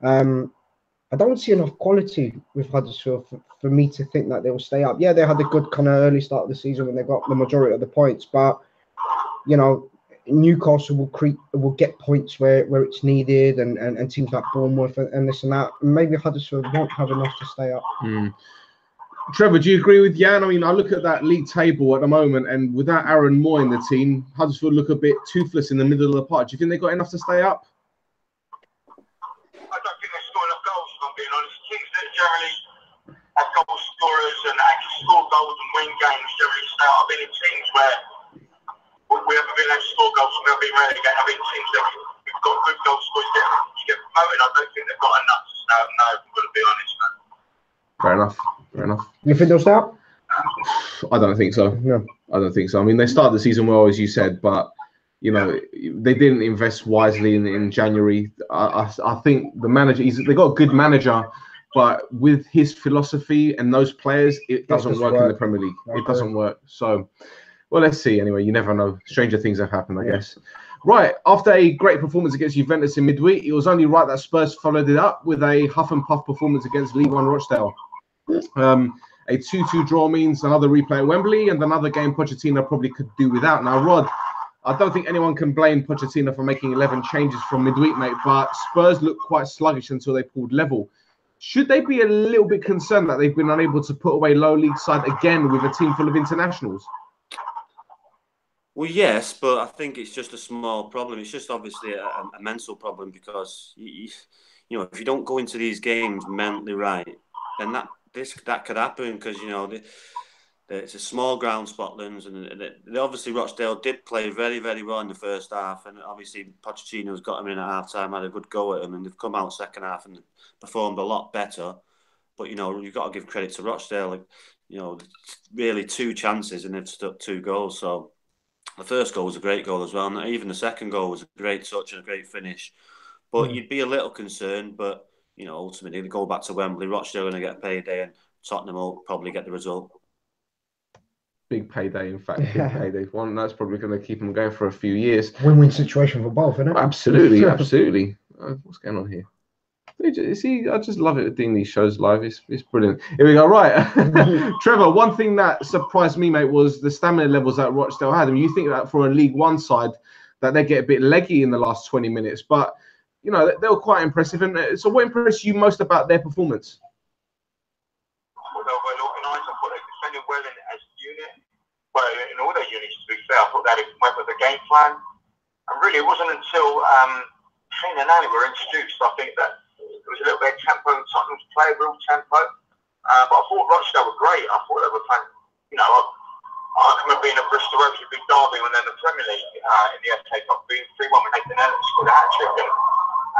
I don't see enough quality with Huddersfield for me to think that they will stay up. Yeah, they had a good kind of early start of the season when they got the majority of the points, but Newcastle will get points where it's needed, and teams like Bournemouth and this and that. Maybe Huddersfield won't have enough to stay up. Trevor, do you agree with Jan? I mean, I look at that league table at the moment, and without Aaron Moore in the team, Huddersfield look a bit toothless in the middle of the park. Do you think they've got enough to stay up? I don't think they score enough goals, if I'm being honest. Teams that generally have goal scorers and actually score goals and win games generally stay up. I've been in teams where we haven't been able to score goals, and we've been relegated. I've been in teams that we've got good goal scorers, you get promoted. I don't think they've got enough to stay up. No, if I'm going to be honest, man. Fair enough. You think they'll stay up? I don't think so. No, I don't think so. I mean, they started the season well, as you said, but they didn't invest wisely in January. I think the manager, they got a good manager, but with his philosophy and those players, it doesn't work in the Premier League. It doesn't work. So, well, let's see. Anyway, you never know. Stranger things have happened, I guess. Right, after a great performance against Juventus in midweek, it was only right that Spurs followed it up with a huff and puff performance against League One Rochdale. A 2-2 draw means another replay at Wembley and another game Pochettino probably could do without. Now, Rod, I don't think anyone can blame Pochettino for making 11 changes from midweek, mate, but Spurs looked quite sluggish until they pulled level. Should they be a little bit concerned that they've been unable to put away low league side again with a team full of internationals? Well, yes, but I think it's just a small problem. It's just obviously a mental problem, because if you don't go into these games mentally right, then that could happen, because it's a small ground, Scotland, and they obviously Rochdale did play very, very well in the first half, and obviously Pochettino's got them in at half time, had a good go at them, and they've come out second half and performed a lot better. But you've got to give credit to Rochdale. Really 2 chances and they've stuck 2 goals. So the first goal was a great goal as well, and even the second goal was a great touch and a great finish. But you'd be a little concerned, but ultimately they go back to Wembley. Rochdale are going to get a payday, and Tottenham will probably get the result. Big payday, in fact. Big payday. One that's probably going to keep them going for a few years. Win-win situation for both, isn't it? Absolutely, absolutely. What's going on here? See, I just love it doing these shows live. It's brilliant. Here we go. Right, Trevor. One thing that surprised me, mate, was the stamina levels that Rochdale had. I mean, you think that for a League One side, that they get a bit leggy in the last 20 minutes, but they were quite impressive. And so, what impressed you most about their performance? I thought they were well organised. I thought they defended well as a unit. Well, in all their units, to be fair, I thought they went with a game plan. And really, it wasn't until Kane and Alli were introduced, I think, that there was a little bit of tempo in Tottenham's play, real tempo. But I thought Rochdale were great. I thought they were playing, I remember being at Bristol Rovers with Big Derby when they're in the Premier League in the FA Cup, being 3-1 when Nathan Ellis scored a hat-trick.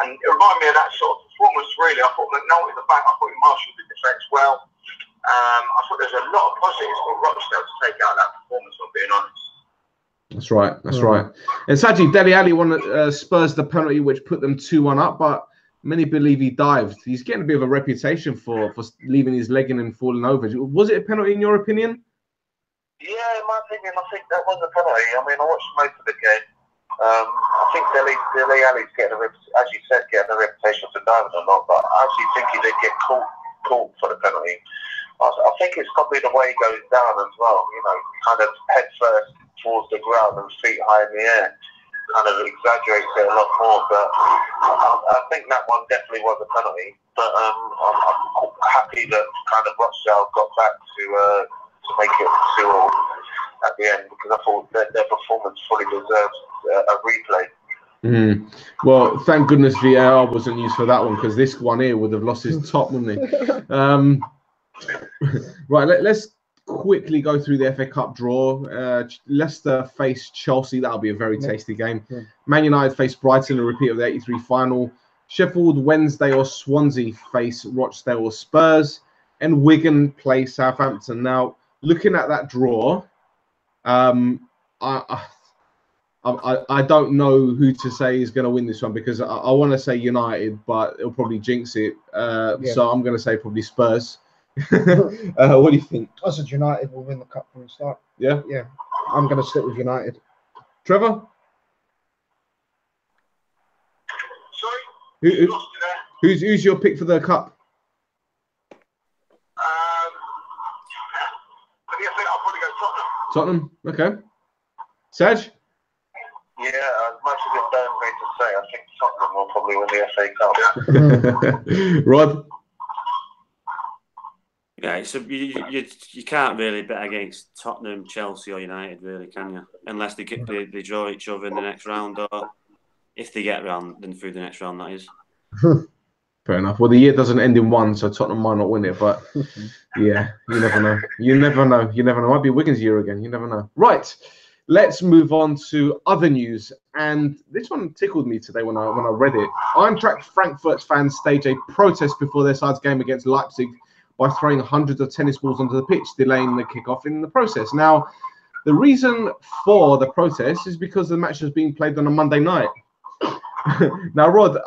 And it reminded me of that sort of performance, really. I thought McNulty at the back, I thought he marshalled the defence well. I thought there's a lot of positives for Rochdale to take out of that performance, if I'm being honest. That's right. That's right. And Sagi, Dele Alli won Spurs the penalty, which put them 2-1 up, but many believe he dived. He's getting a bit of a reputation for leaving his leg in and falling over. Was it a penalty in your opinion? Yeah, in my opinion, I think that was a penalty. I mean, I watched most of the game. I think Dele Alli's getting as you said, getting a reputation for diving a lot, but I actually think he did get caught for the penalty. I think it's probably the way he goes down as well, you know, kind of head first towards the ground and feet high in the air. Kind of exaggerates it a lot more, but I think that one definitely was a penalty. But I'm happy that kind of Rochdale got back to make it 2-2 at the end, because I thought their performance fully deserves a replay. Well, thank goodness VAR wasn't used for that one, because this one here would have lost his top, wouldn't he? Right, let's quickly go through the FA Cup draw. Leicester face Chelsea. That'll be a very tasty game. Man United face Brighton, a repeat of the 83 final. Sheffield Wednesday or Swansea face Rochdale or Spurs. And Wigan play Southampton. Now, looking at that draw, I don't know who to say is going to win this one, because I want to say United, but it'll probably jinx it. So I'm going to say probably Spurs. What do you think? I said United will win the cup from the start. Yeah? Yeah. I'm going to stick with United. Trevor? Sorry? Who's your pick for the cup? I'll probably go Tottenham. Tottenham? Okay. Sag? Yeah, as much as it burns me to say, I think Tottenham will probably win the FA Cup. Rod? Yeah, so you can't really bet against Tottenham, Chelsea, or United, really, can you? Unless they draw each other in the next round, or if they get round, then through the next round, that is. Fair enough. Well, the year doesn't end in one, so Tottenham might not win it, but yeah, you never know. You never know. You never know. Might be Wigan's year again. You never know. Right. Let's move on to other news, and this one tickled me today when I read it. Eintracht Frankfurt fans stage a protest before their side's game against Leipzig by throwing hundreds of tennis balls onto the pitch, delaying the kickoff in the process. Now, the reason for the protest is because the match was being played on a Monday night. Now, Rod,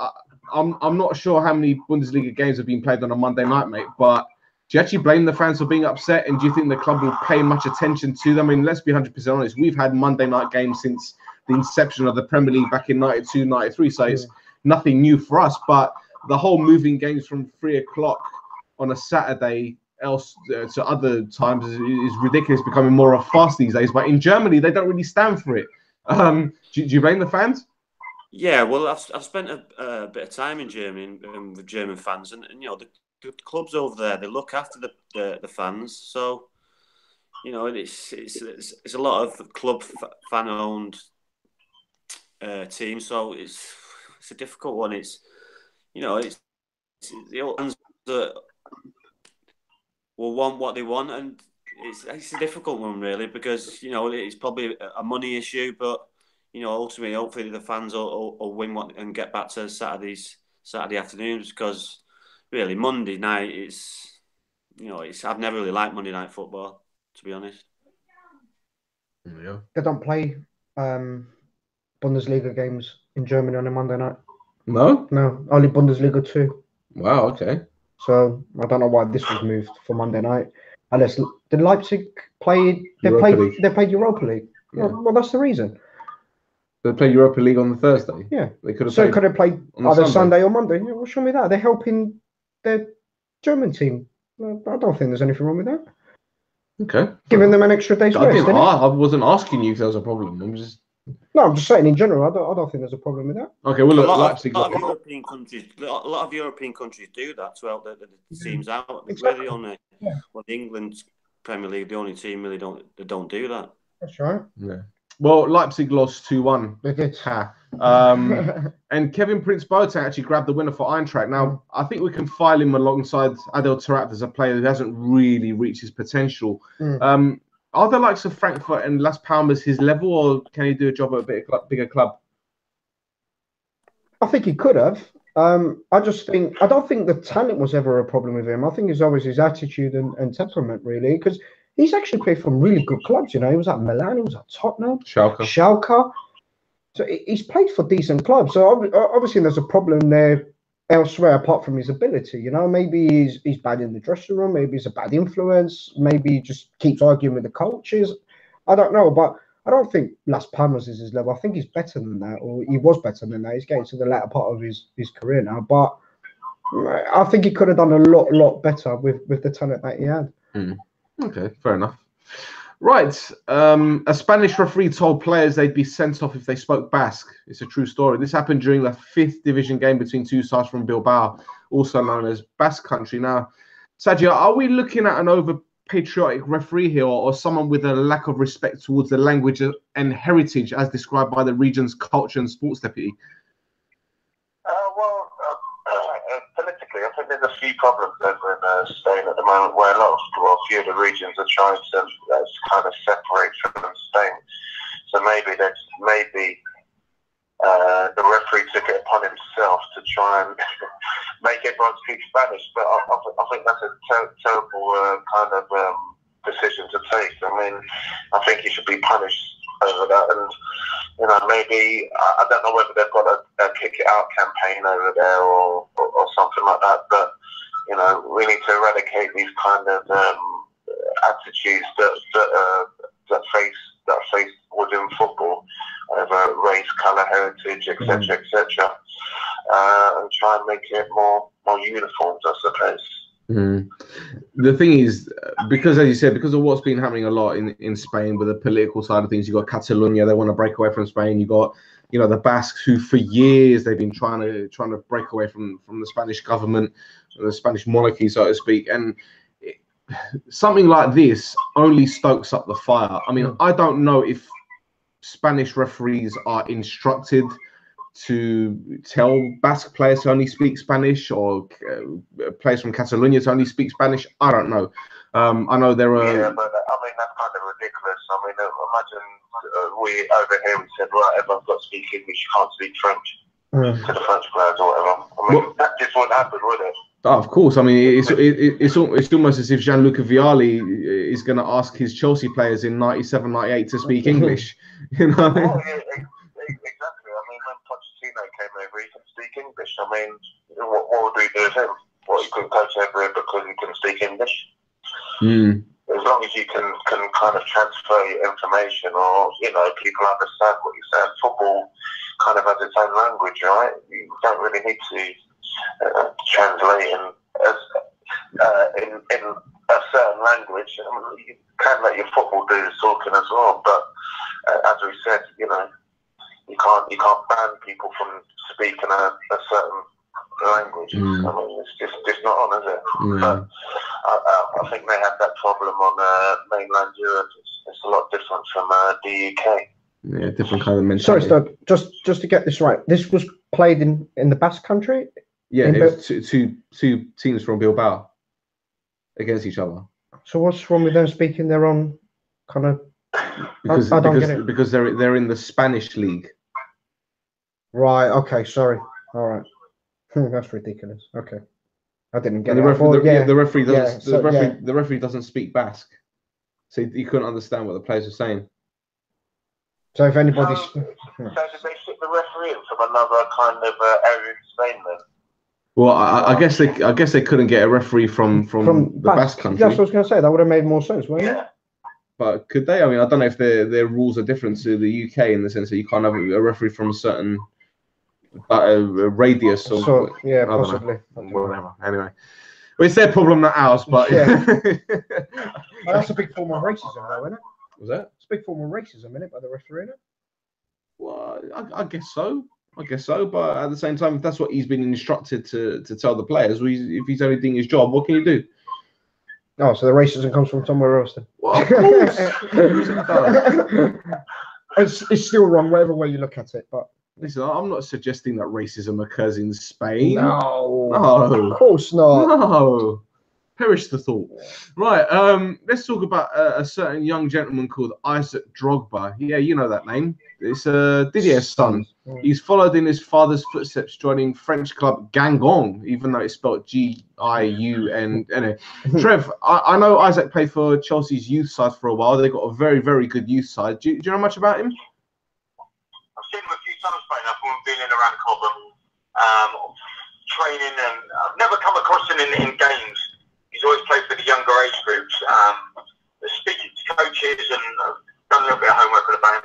I'm not sure how many Bundesliga games have been played on a Monday night, mate, but do you actually blame the fans for being upset, and do you think the club will pay much attention to them? I mean, let's be 100% honest. We've had Monday night games since the inception of the Premier League back in 92, 93, so it's nothing new for us, but the whole moving games from 3 o'clock on a Saturday to other times is ridiculous, becoming more of a fast these days. But in Germany, they don't really stand for it. Do you blame the fans? Yeah, well, I've spent a bit of time in Germany with German fans, and you know, the clubs over there, they look after the fans. So, you know, it's a lot of club fan owned teams. So it's a difficult one. It's, you know, it's the old fans that will want what they want, and it's a difficult one really, because you know it's probably a money issue, but you know ultimately, hopefully the fans will win and get back to Saturday afternoons, because really Monday night I've never really liked Monday night football, to be honest. Yeah, they don't play Bundesliga games in Germany on a Monday night. No, only Bundesliga 2. Wow, okay. So I don't know why this was moved for Monday night. Unless did Leipzig play? They played Europa League. Yeah. Well, that's the reason. They played Europa League on the Thursday. Yeah, they could have. So could have played either Sunday or Monday. Yeah, well, show me that. They're helping their German team. I don't think there's anything wrong with that. Okay, giving them an extra day's rest. I wasn't asking you if there was a problem. I'm just saying in general. I don't think there's a problem with that. Okay, well, look, a lot of European countries do that to help the teams out. Exactly. We're the only, the England Premier League, the only team really don't do that. That's right. Yeah. Well, Leipzig lost 2-1. They did. And Kevin Prince Boateng actually grabbed the winner for Eintracht. Now, I think we can file him alongside Adel Taarabt as a player who hasn't really reached his potential. Are the likes of Frankfurt and Las Palmas his level, or can he do a job at a bigger club? I think he could have. I don't think the talent was ever a problem with him. I think it's always his attitude and temperament, really, because he's actually played for really good clubs. You know, he was at Milan, he was at Tottenham, Schalke. So he's played for decent clubs. So obviously there's a problem there elsewhere apart from his ability. You know, maybe he's bad in the dressing room, maybe he's a bad influence, maybe he just keeps arguing with the coaches. I don't know, but I don't think Las Palmas is his level. I think he's better than that, or he was better than that. He's getting to the latter part of his career now, but I think he could have done a lot better with the talent that he had. Okay, fair enough. Right, a Spanish referee told players they'd be sent off if they spoke Basque. It's a true story. This happened during the 5th division game between two sides from Bilbao, also known as Basque Country. Now, Sagi, are we looking at an over-patriotic referee here, or someone with a lack of respect towards the language and heritage as described by the region's culture and sports deputy? Politically, I think there's a few problems over in Spain at the moment where a few of the regions are trying to kind of separate from Spain. So maybe the referee took it upon himself to try and make everyone speak Spanish. But I think that's a terrible kind of decision to take. I mean, I think he should be punished over that. And, you know, maybe, I don't know whether they've got a kick it out campaign over there or something like that. But, you know, we need to eradicate these kind of attitudes that face within football over race, colour, heritage, etc., etc., and try and make it more uniform, I suppose. The thing is, because as you said, because of what's been happening a lot in Spain with the political side of things, you got Catalonia, they want to break away from Spain. You got, you know, the Basques, who for years they've been trying to break away from the Spanish government, the Spanish monarchy, so to speak. And something like this only stokes up the fire. I mean, I don't know if Spanish referees are instructed to tell Basque players to only speak Spanish, or players from Catalonia to only speak Spanish. I don't know. I know there are. Yeah, but I mean, that's kind of ridiculous. I mean, imagine we over here, we said, right, everyone's got to speak English, you can't speak French to the French players or whatever. I mean, that just wouldn't happen, would it? Oh, of course. I mean, it's almost as if Gianluca Vialli is going to ask his Chelsea players in 97, 98 to speak English. You know? Oh, yeah, exactly. I mean, when Pochettino came over, he can speak English. I mean, what would we do with him? What, he couldn't coach over here because he can speak English? As long as you can kind of transfer your information, or, you know, people understand what you say. Football kind of has its own language, right? You don't really need to translate in a certain language. I mean, you can let your football do the talking as well, but as we said, you know, you can't ban people from speaking a certain language. I mean, it's just not on, is it? But I think they have that problem on mainland Europe. It's a lot different from the UK. Yeah, different kind of mentality. Sorry, Stel, just to get this right, this was played in the Basque Country? Yeah, it was two teams from Bilbao against each other. So what's wrong with them speaking their own kind of? Because I don't get it. Because they're in the Spanish league. Right. Okay. Sorry. All right. That's ridiculous. Okay. I didn't get it. The referee doesn't speak Basque, so he couldn't understand what the players were saying. So if anybody, so did they ship the referee in from another kind of area in Spain then? Well, I guess they couldn't get a referee from the Basque country. That's what I was going to say. That would have made more sense, wouldn't it? But could they? I mean, I don't know if their rules are different to the UK in the sense that you can't have a referee from a certain radius. Or possibly. Whatever. Anyway, well, it's their problem, not ours. But that's a big form of racism, though, isn't it? Was that? It's a big form of racism, isn't it, by the referee? Well, I guess so. But at the same time, if that's what he's been instructed to tell the players, if he's only doing his job, what can you do? Oh, so the racism comes from somewhere else then? Well, of course. It's still wrong, whatever way you look at it. But listen, I'm not suggesting that racism occurs in Spain. No, of course not. No. Perish the thought. Right, let's talk about a certain young gentleman called Isaac Drogba. Yeah, you know that name. It's Didier's son. He's followed in his father's footsteps, joining French club Guingamp, even though it's spelled Giun. Anyway, Trev, I know Isaac played for Chelsea's youth side for a while. They've got a very, very good youth side. Do you know much about him? I've seen him a few times playing. I've been in around Cobham, training, and I've never come across him in games. He's always played for the younger age groups. Speaking to coaches and done a little bit of homework about him.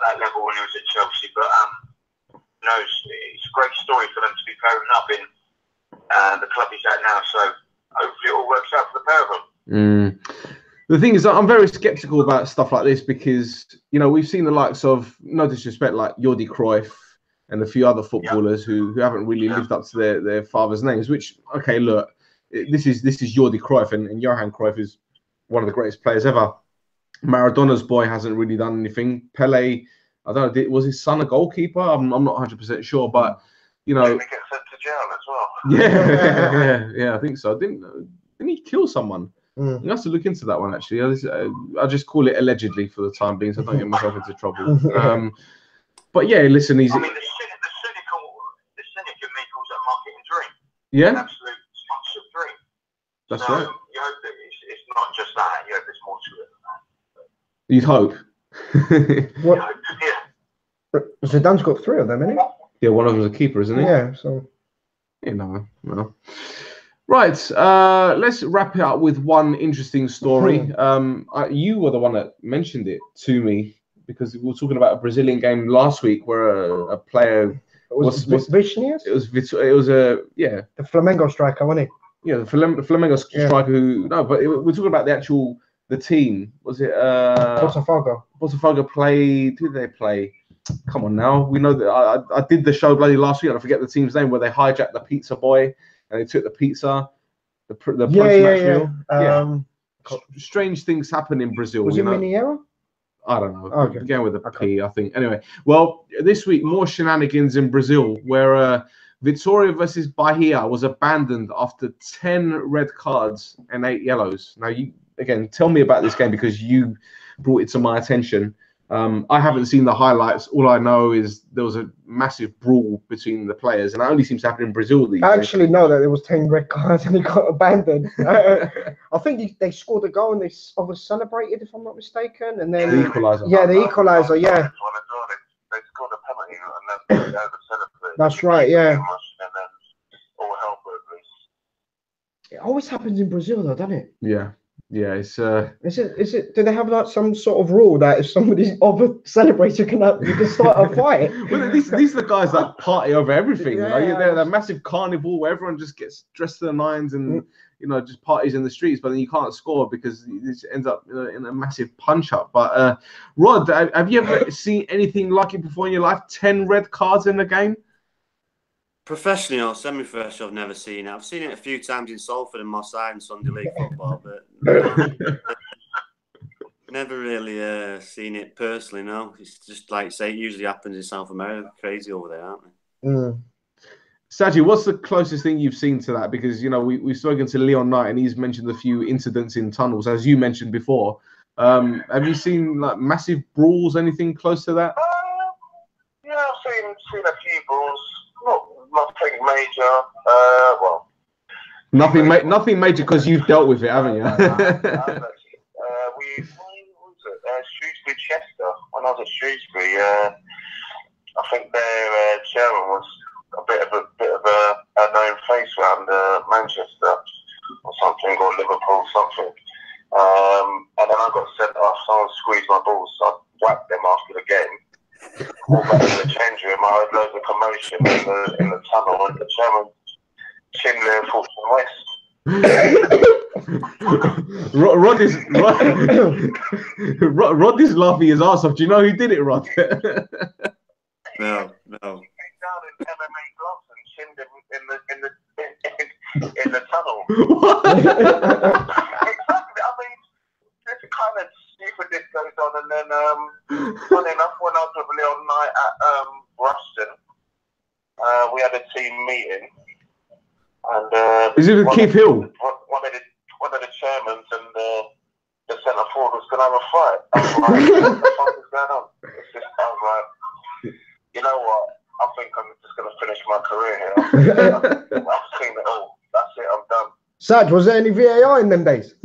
that level when he was at Chelsea, but you know, it's a great story for them to be pairing up in the club he's at now. So hopefully it all works out for the pair of them. The thing is, I'm very sceptical about stuff like this because, you know, we've seen the likes of, no disrespect, like VARdy Cruyff and a few other footballers who haven't really lived up to their father's names. Which, okay, look, this is VARdy Cruyff, and Johan Cruyff is one of the greatest players ever. Maradona's boy hasn't really done anything. Pele, I don't know, was his son a goalkeeper? I'm not 100% sure, but you know, Didn't he get sent to jail as well? Yeah, I think so. Didn't he kill someone? You have to look into that one, actually. I just call it allegedly for the time being, so I don't get myself into trouble. But yeah, listen, I mean, the cynic in me calls that marketing dream. Yeah, an absolute sponsorship dream. That's so right. You hope that it's not just that. You hope there's more to it than that. You'd hope. What? Yeah. Zidane's got 3 of them, isn't he? Yeah, one of them's a keeper, isn't he? Yeah, so. You know, no. Right, let's wrap it up with one interesting story. You were the one that mentioned it to me because we were talking about a Brazilian game last week where a player Was Vicious? It was the Flamengo striker, wasn't he? Yeah, the Flamengo striker who we're talking about the team. Was it Botafogo? Botafogo played. Who did they play? Come on now, we know that I did the show bloody last week. And I forget the team's name where they hijacked the pizza boy and they took the pizza. The post-match meal. Strange things happen in Brazil. Was it Mineiro? I don't know. Okay. Again with a P, I think. Anyway, well, this week more shenanigans in Brazil where Vitória versus Bahia was abandoned after 10 red cards and 8 yellows. Now, you again tell me about this game because you brought it to my attention. I haven't seen the highlights. All I know is there was a massive brawl between the players, and that only seems to happen in Brazil these days. I actually know that there was 10 red cards and he got abandoned. I think they scored a goal and they celebrated, if I'm not mistaken, and then the equaliser. Yeah, the equaliser. Yeah. They scored a penalty and then they celebrated. That's right. Yeah. And then all hell broke loose. It always happens in Brazil, though, doesn't it? Yeah. Yeah, it's Is it? Do they have like some sort of rule that if somebody's over celebrating, you can start a fight? Well, these are the guys that party over everything. Yeah, Like, they're a massive carnival where everyone just gets dressed to the nines and just parties in the streets, but then you can't score because it ends up in a massive punch up. But Rod, have you ever seen anything like it before in your life? 10 red cards in a game? Professionally or semi-professional, I've never seen it. I've seen it a few times in Salford and Moss Side in Sunday League football, but never really seen it personally, no. It's just like, say, it usually happens in South America. Crazy over there, aren't they? Sagi, what's the closest thing you've seen to that? Because, we've spoken to Leon Knight and he's mentioned a few incidents in tunnels, as you mentioned before. Have you seen like massive brawls, anything close to that? Yeah, I've seen a few brawls. Nothing major. Nothing major because you've dealt with it, haven't you? Shrewsbury Chester. When I was at Shrewsbury, I think their chairman was a bit of a known face around Manchester or something, or Liverpool something. And then I got sent off. Someone squeezed my balls, so I whacked them after the game. All back in the change room, I heard loads of commotion in the tunnel, and the chairman Chinley and Fulton West. Rod is laughing his ass off. Do you know who did it, Rod? No. Down in MMA gloves and chinned him in the tunnel. Exactly. I mean, this kind of stupidness goes on, and then funny enough, when I was with Leon Knight at Ruston, we had a team meeting, and is it with Keith Hill? One of the chairmans and the centre forward was going to have a fight. I was like, what the fuck is going on? I was like, you know what? I think I'm just going to finish my career here. I've seen it all. That's it. I'm done. Sag, was there any VAR in them days?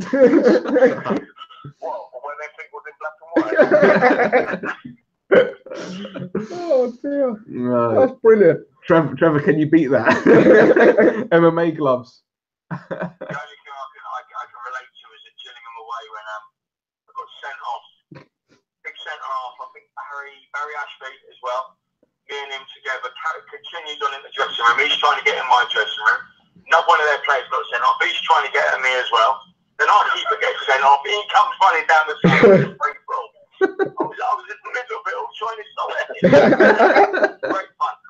What? When everything was in black and white? Oh dear. That's brilliant. Trevor, can you beat that? MMA gloves. The only thing I can relate to is at Gillingham away when I got sent off. Big centre half, I think Barry Ashby as well. Me and him together continued on in the dressing room. He's trying to get in my dressing room. Not one of their players got sent off. He's trying to get at me as well. Then our keeper gets sent off. He comes running down the side with a free throw. I was in the middle of it all trying to stop it.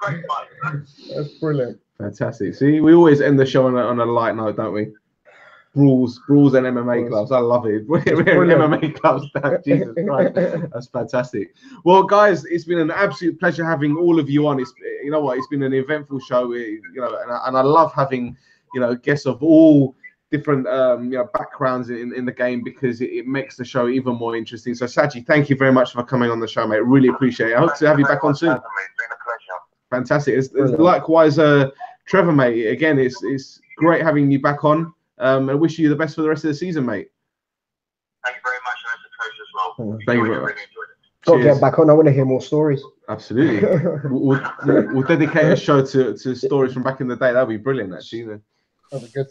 Great fun. That's brilliant. Fantastic. See, we always end the show on a light note, don't we? Brawls and MMA gloves. I love it. We're MMA gloves. Jesus Christ, that's fantastic. Well, guys, it's been an absolute pleasure having all of you on. It's, you know what, it's been an eventful show. You know, and I love having, you know, guests of all different you know, backgrounds in the game, because it makes the show even more interesting. So Sagi, thank you very much for coming on the show, mate. Really appreciate it. I hope to have you back on soon. It's been a pleasure. Fantastic. It's likewise, Trevor, mate. Again, it's great having you back on. I wish you the best for the rest of the season, mate. Thank you very much, and it's a pleasure as well. Thank you very much. Got to get back on. I want to hear more stories. Absolutely. we'll dedicate a show to stories from back in the day. That'd be brilliant, actually. That'd be good.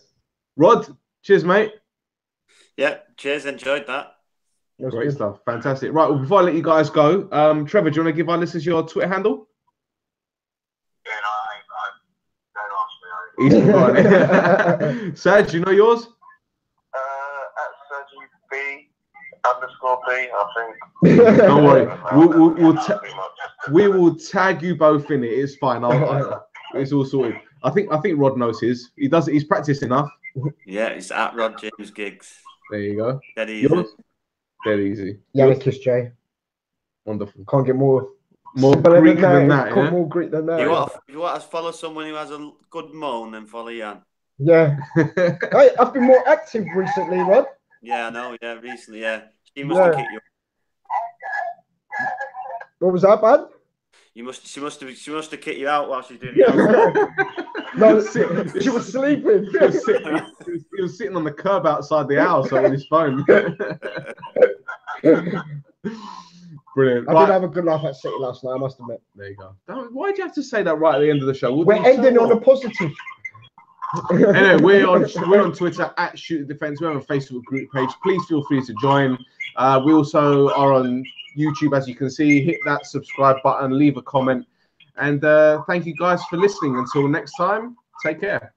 Rod, cheers, mate. Yeah, cheers. Enjoyed that. Great stuff. Fantastic. Right, well, before I let you guys go, Trevor, do you want to give our listeners your Twitter handle? Yeah, no, don't ask me. He's Sag, do you know yours? At Sagi B_B, I think. Don't worry. We will tag you both in it. It's fine. It's all sorted. I think Rod knows his. He does it. He's practiced enough. Yeah, it's at Rod James Giggs. There you go. Dead easy. Yours? Dead easy. Yiannakis J. Wonderful. Can't get more Greek than that. Yeah? More Greek than that. If you want to follow someone who has a good moan, then follow Jan. Yeah. I've been more active recently, Rod. Yeah, I know. Yeah, recently. Yeah, she must have kicked you. What was that, bud? She must have kicked you out while she's doing it. No, she was sleeping. He was sitting on the curb outside the house on his phone. Brilliant. I did have a good laugh at City last night, I must admit. There you go. Why do you have to say that right at the end of the show? We're ending on a positive. Anyway, we're on Twitter at Shoot the Defense. We have a Facebook group page. Please feel free to join. We also are on YouTube, as you can see. Hit that subscribe button, leave a comment, and thank you guys for listening. Until next time, take care.